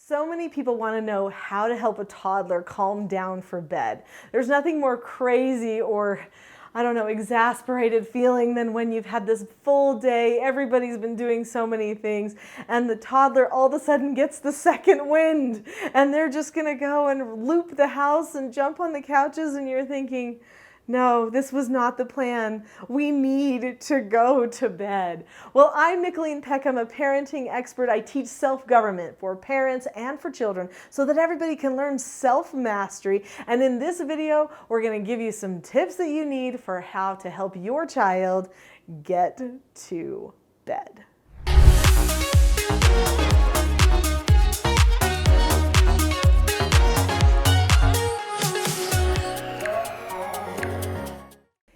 So many people want to know how to help a toddler calm down for bed. There's nothing more crazy or, I don't know, exasperated feeling than when you've had this full day, everybody's been doing so many things, and the toddler all of a sudden gets the second wind, and they're just going to go and loop the house and jump on the couches, and you're thinking, no, this was not the plan. We need to go to bed. Well, I'm Nicholeen Peck. I'm a parenting expert. I teach self-government for parents and for children so that everybody can learn self-mastery. And in this video, we're going to give you some tips that you need for how to help your child get to bed.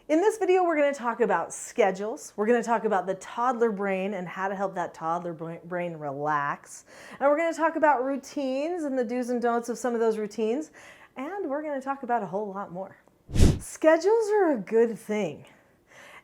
In this video, we're going to talk about schedules. We're going to talk about the toddler brain and how to help that toddler brain relax. And we're going to talk about routines and the do's and don'ts of some of those routines. And we're going to talk about a whole lot more. Schedules are a good thing.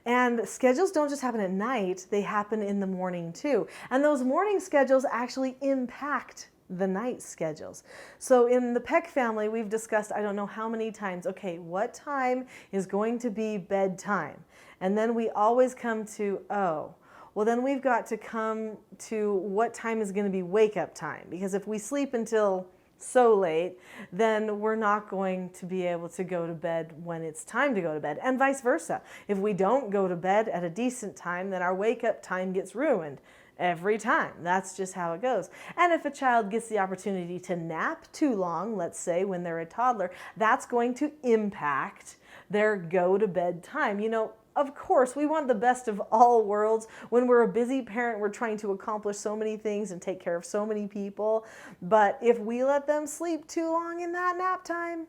And schedules don't just happen at night, they happen in the morning too. And those morning schedules actually impact the night schedules. So in the Peck family, we've discussed, I don't know how many times, okay, what time is going to be bedtime? And then we always come to, oh, well then we've got to come to what time is going to be wake up time. Because if we sleep until so late, then we're not going to be able to go to bed when it's time to go to bed, and vice versa. If we don't go to bed at a decent time, then our wake up time gets ruined. Every time. That's just how it goes. And if a child gets the opportunity to nap too long, let's say when they're a toddler, that's going to impact their go to bed time. You know, of course, we want the best of all worlds. When we're a busy parent, we're trying to accomplish so many things and take care of so many people. But if we let them sleep too long in that nap time,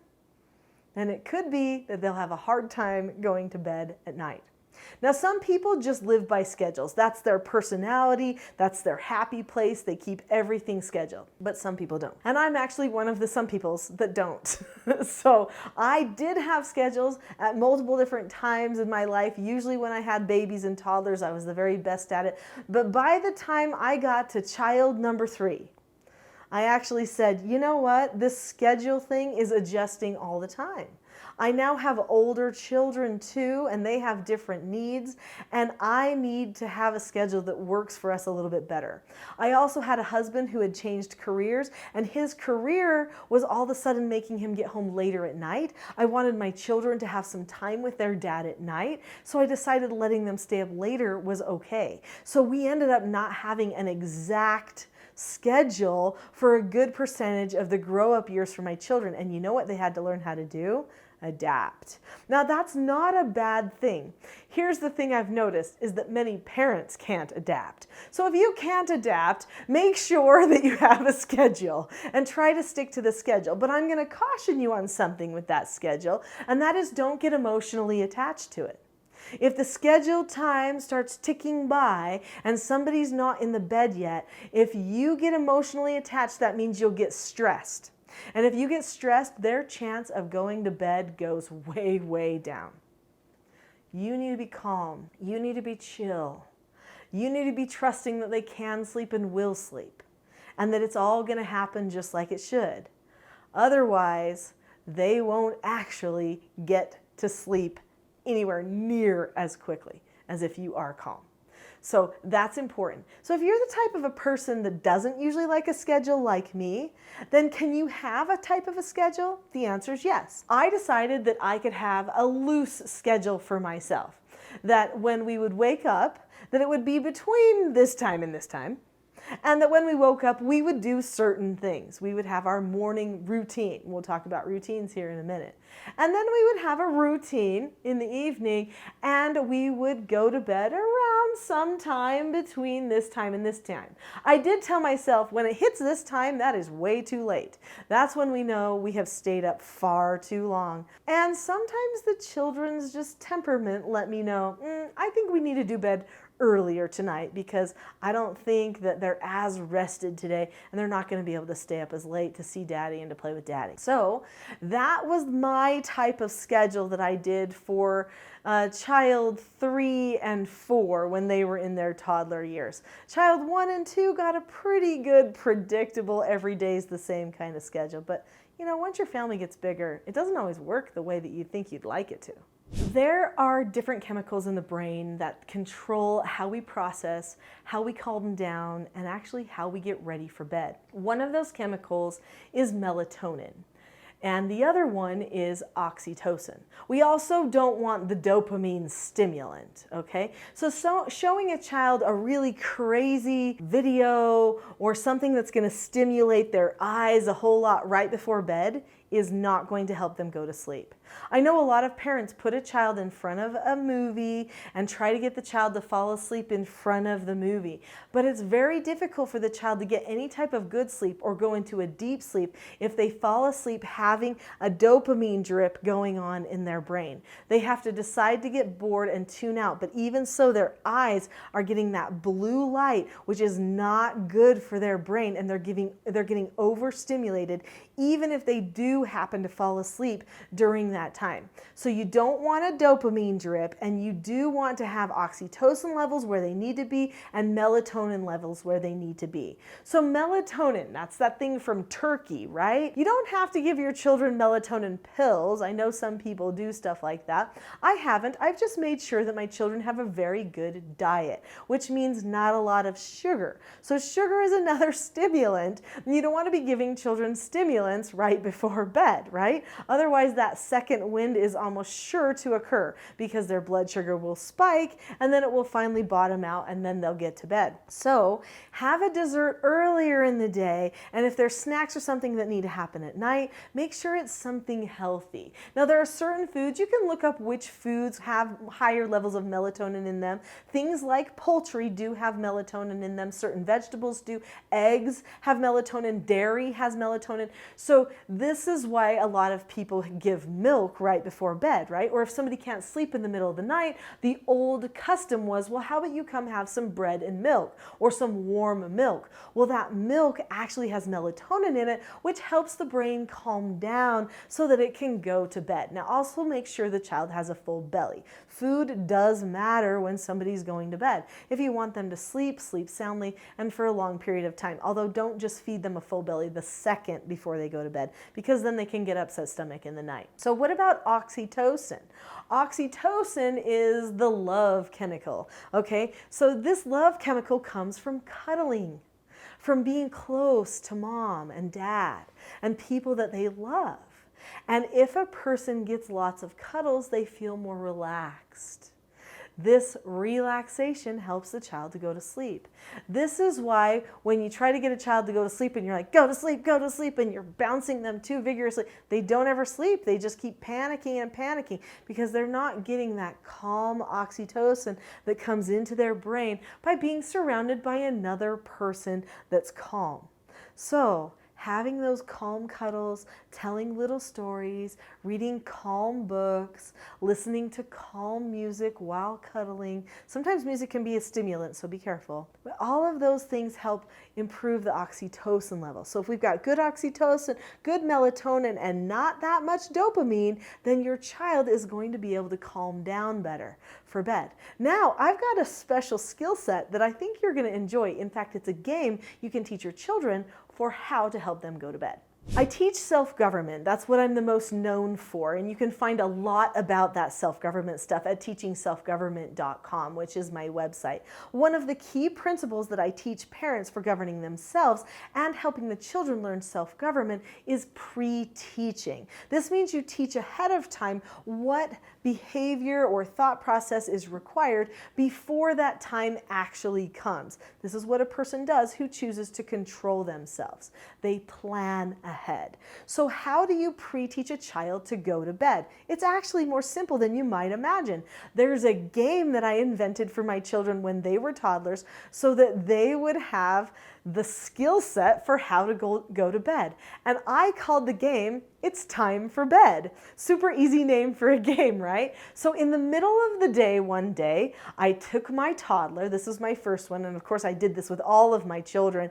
then it could be that they'll have a hard time going to bed at night. Now, some people just live by schedules. That's their personality. That's their happy place. They keep everything scheduled. But some people don't. And I'm actually one of the some peoples that don't. So I did have schedules at multiple different times in my life. Usually when I had babies and toddlers, I was the very best at it. But by the time I got to child number 3, I actually said, you know what? This schedule thing is adjusting all the time. I now have older children too, and they have different needs, and I need to have a schedule that works for us a little bit better. I also had a husband who had changed careers, and his career was all of a sudden making him get home later at night. I wanted my children to have some time with their dad at night, so I decided letting them stay up later was okay. So we ended up not having an exact schedule for a good percentage of the grow-up years for my children. And you know what they had to learn how to do? Adapt. Now that's not a bad thing. Here's the thing I've noticed is that many parents can't adapt. So if you can't adapt, make sure that you have a schedule and try to stick to the schedule. But I'm going to caution you on something with that schedule, and that is don't get emotionally attached to it. If the scheduled time starts ticking by and somebody's not in the bed yet, if you get emotionally attached, that means you'll get stressed. And if you get stressed, their chance of going to bed goes way, way down. You need to be calm. You need to be chill. You need to be trusting that they can sleep and will sleep, and that it's all going to happen just like it should. Otherwise, they won't actually get to sleep anywhere near as quickly as if you are calm. So that's important. So if you're the type of a person that doesn't usually like a schedule like me, then can you have a type of a schedule? The answer is yes. I decided that I could have a loose schedule for myself. That when we would wake up, that it would be between this time and this time. And that when we woke up, we would do certain things. We would have our morning routine. We'll talk about routines here in a minute. And then we would have a routine in the evening, and we would go to bed around sometime between this time and this time. I did tell myself when it hits this time, that is way too late. That's when we know we have stayed up far too long. And sometimes the children's just temperament let me know, I think we need to do bed earlier tonight because I don't think that they're as rested today and they're not going to be able to stay up as late to see daddy and to play with daddy. So that was my type of schedule that I did for child 3 and 4 when they were in their toddler years. Child 1 and 2 got a pretty good, predictable, every day's the same kind of schedule. But you know, once your family gets bigger, it doesn't always work the way that you think you'd like it to. There are different chemicals in the brain that control how we process, how we calm down, and actually how we get ready for bed. One of those chemicals is melatonin, and the other one is oxytocin. We also don't want the dopamine stimulant, okay? So showing a child a really crazy video or something that's going to stimulate their eyes a whole lot right before bed is not going to help them go to sleep. I know a lot of parents put a child in front of a movie and try to get the child to fall asleep in front of the movie, but it's very difficult for the child to get any type of good sleep or go into a deep sleep if they fall asleep having a dopamine drip going on in their brain. They have to decide to get bored and tune out, but even so, their eyes are getting that blue light, which is not good for their brain, and they're getting overstimulated even if they do happen to fall asleep during that time. So you don't want a dopamine drip, and you do want to have oxytocin levels where they need to be and melatonin levels where they need to be. So melatonin, that's that thing from Turkey, right? You don't have to give your children melatonin pills. I know some people do stuff like that. I haven't. I've just made sure that my children have a very good diet, which means not a lot of sugar. So sugar is another stimulant. You don't want to be giving children stimulants right before bed, right? Otherwise, that second wind is almost sure to occur because their blood sugar will spike and then it will finally bottom out and then they'll get to bed. So have a dessert earlier in the day, and if there's snacks or something that need to happen at night, make sure it's something healthy. Now, there are certain foods, you can look up which foods have higher levels of melatonin in them. Things like poultry do have melatonin in them. Certain vegetables do. Eggs have melatonin. Dairy has melatonin. So this is why a lot of people give milk right before bed, right? Or if somebody can't sleep in the middle of the night, the old custom was, well, how about you come have some bread and milk or some warm milk? Well, that milk actually has melatonin in it, which helps the brain calm down so that it can go to bed. Now, also make sure the child has a full belly. Food does matter when somebody's going to bed. If you want them to sleep, sleep soundly and for a long period of time. Although don't just feed them a full belly the second before they go to bed, because then they can get upset stomach in the night. So what about oxytocin? Oxytocin is the love chemical, okay? So this love chemical comes from cuddling, from being close to mom and dad and people that they love. And if a person gets lots of cuddles, they feel more relaxed. This relaxation helps the child to go to sleep. This is why when you try to get a child to go to sleep and you're like, go to sleep, and you're bouncing them too vigorously, they don't ever sleep. They just keep panicking and panicking because they're not getting that calm oxytocin that comes into their brain by being surrounded by another person that's calm. So having those calm cuddles, telling little stories, reading calm books, listening to calm music while cuddling. Sometimes music can be a stimulant, so be careful. But all of those things help improve the oxytocin level. So if we've got good oxytocin, good melatonin, and not that much dopamine, then your child is going to be able to calm down better for bed. Now, I've got a special skill set that I think you're going to enjoy. In fact, it's a game you can teach your children for how to help them go to bed. I teach self-government. That's what I'm the most known for, and you can find a lot about that self-government stuff at teachingselfgovernment.com, which is my website. One of the key principles that I teach parents for governing themselves and helping the children learn self-government is pre-teaching. This means you teach ahead of time what behavior or thought process is required before that time actually comes. This is what a person does who chooses to control themselves. They plan ahead. ahead. So how do you pre-teach a child to go to bed? It's actually more simple than you might imagine. There's a game that I invented for my children when they were toddlers so that they would have the skill set for how to go to bed. And I called the game, It's Time for Bed. Super easy name for a game, right? So in the middle of the day one day, I took my toddler, this was my first one, and of course I did this with all of my children,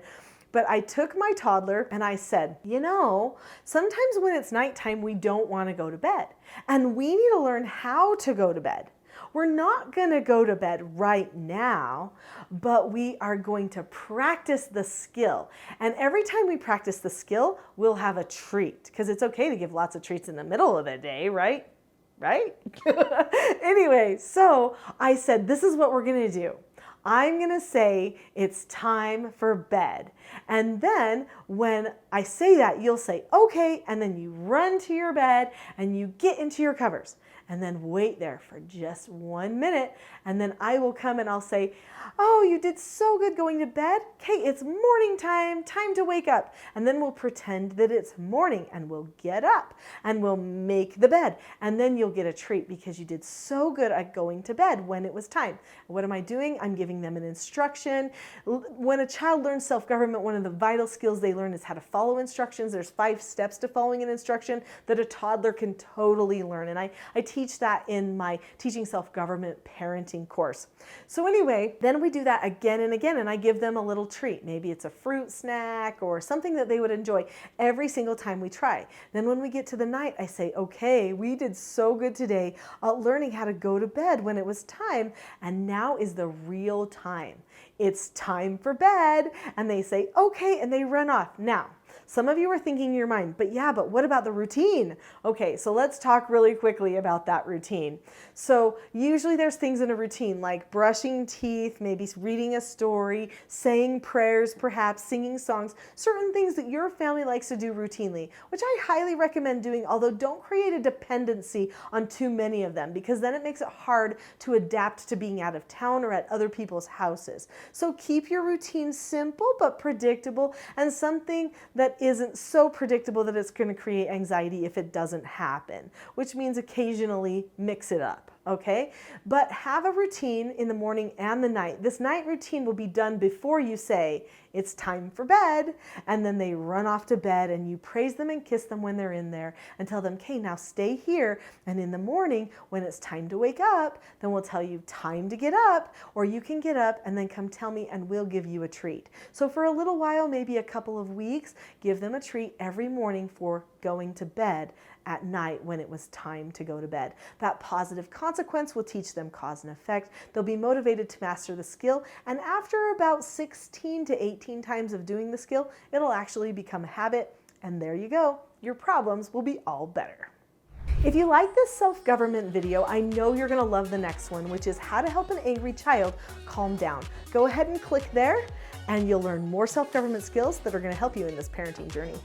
but I took my toddler and I said, you know, sometimes when it's nighttime, we don't want to go to bed. And we need to learn how to go to bed. We're not going to go to bed right now, but we are going to practice the skill. And every time we practice the skill, we'll have a treat, because it's okay to give lots of treats in the middle of the day, right? Right? Anyway, so I said, this is what we're going to do. I'm going to say it's time for bed. And then when I say that, you'll say, okay, and then you run to your bed and you get into your covers. And then wait there for just 1 minute. And then I will come and I'll say, oh, you did so good going to bed. Okay, it's morning time, time to wake up. And then we'll pretend that it's morning and we'll get up and we'll make the bed. And then you'll get a treat because you did so good at going to bed when it was time. What am I doing? I'm giving them an instruction. When a child learns self-government, one of the vital skills they learn is how to follow instructions. There's 5 steps to following an instruction that a toddler can totally learn. And I teach that in my Teaching Self-Government Parenting course. So anyway, then we do that again and again, and I give them a little treat. Maybe it's a fruit snack or something that they would enjoy every single time we try. Then when we get to the night, I say, okay, we did so good today learning how to go to bed when it was time, and now is the real time. It's time for bed. And they say, okay, and they run off. Now, some of you are thinking in your mind, but what about the routine? Okay, so let's talk really quickly about that routine. So usually there's things in a routine like brushing teeth, maybe reading a story, saying prayers, perhaps singing songs, certain things that your family likes to do routinely, which I highly recommend doing, although don't create a dependency on too many of them, because then it makes it hard to adapt to being out of town or at other people's houses. So keep your routine simple but predictable, and something that isn't so predictable that it's going to create anxiety if it doesn't happen, which means occasionally mix it up. Okay, but have a routine in the morning and the night. This night routine will be done before you say it's time for bed, and then they run off to bed and you praise them and kiss them when they're in there and tell them, okay, now stay here, and in the morning when it's time to wake up, then we'll tell you time to get up, or you can get up and then come tell me and we'll give you a treat. So for a little while, maybe a couple of weeks, give them a treat every morning for going to bed at night when it was time to go to bed. That positive consequence will teach them cause and effect. They'll be motivated to master the skill, and after about 16 to 18 times of doing the skill, it'll actually become a habit, and there you go. Your problems will be all better. If you like this self-government video, I know you're going to love the next one, which is how to help an angry child calm down. Go ahead and click there, and you'll learn more self-government skills that are going to help you in this parenting journey.